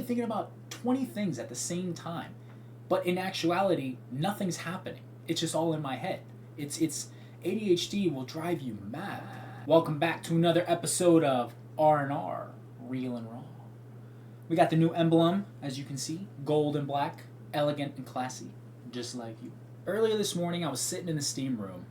thinking about 20 things at the same time. But in actuality, nothing's happening. It's just all in my head. It's ADHD will drive you mad. Welcome back to another episode of R&R, Real and Raw. We got the new emblem, as you can see, gold and black, elegant and classy, just like you. Earlier this morning, I was sitting in the steam room,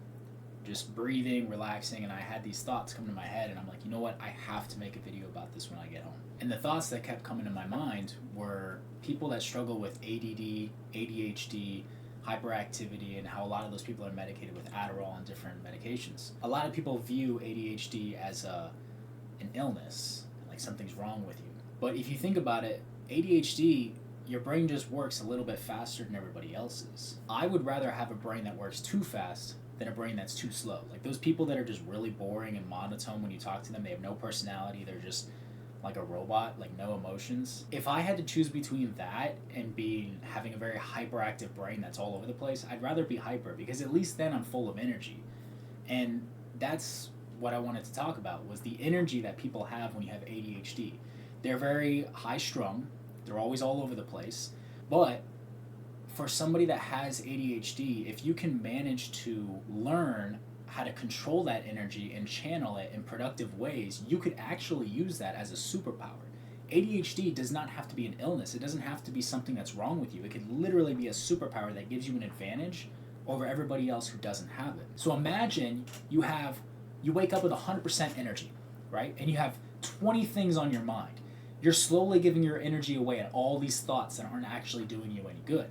just breathing, relaxing, and I had these thoughts come to my head, and I'm like, you know what, I have to make a video about this when I get home. And the thoughts that kept coming to my mind were people that struggle with ADD, ADHD, hyperactivity, and how a lot of those people are medicated with Adderall and different medications. A lot of people view ADHD as an illness, like something's wrong with you. But if you think about it, ADHD, your brain just works a little bit faster than everybody else's. I would rather have a brain that works too fast than a brain that's too slow. Like those people that are just really boring and monotone when you talk to them, they have no personality, they're just like a robot, like no emotions. If I had to choose between that and having a very hyperactive brain that's all over the place, I'd rather be hyper, because at least then I'm full of energy. And that's what I wanted to talk about, was the energy that people have when you have ADHD. They're very high strung, they're always all over the place, but for somebody that has ADHD, if you can manage to learn how to control that energy and channel it in productive ways, you could actually use that as a superpower. ADHD does not have to be an illness. It doesn't have to be something that's wrong with you. It could literally be a superpower that gives you an advantage over everybody else who doesn't have it. So imagine you wake up with 100% energy, right? And you have 20 things on your mind. You're slowly giving your energy away at all these thoughts that aren't actually doing you any good.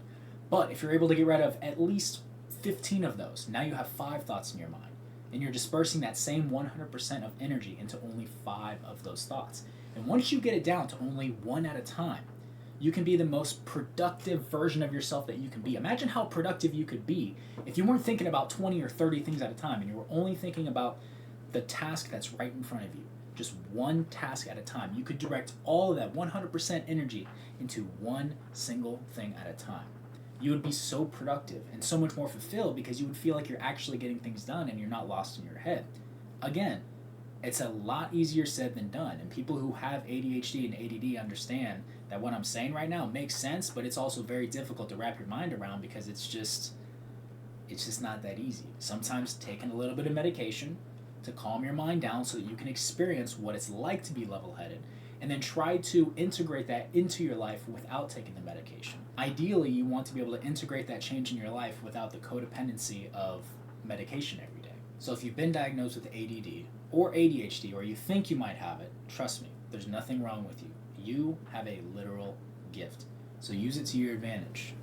But if you're able to get rid of at least 15 of those, now you have 5 thoughts in your mind. And you're dispersing that same 100% of energy into only 5 of those thoughts. And once you get it down to only 1 at a time, you can be the most productive version of yourself that you can be. Imagine how productive you could be if you weren't thinking about 20 or 30 things at a time, and you were only thinking about the task that's right in front of you. Just one task at a time. You could direct all of that 100% energy into one single thing at a time. You would be so productive and so much more fulfilled, because you would feel like you're actually getting things done and you're not lost in your head. Again, it's a lot easier said than done, and people who have ADHD and ADD understand that what I'm saying right now makes sense, but it's also very difficult to wrap your mind around, because it's just not that easy. Sometimes taking a little bit of medication to calm your mind down so that you can experience what it's like to be level-headed, and then try to integrate that into your life without taking the medication. Ideally, you want to be able to integrate that change in your life without the codependency of medication every day. So if you've been diagnosed with ADD or ADHD, or you think you might have it, trust me, there's nothing wrong with you. You have a literal gift. So use it to your advantage.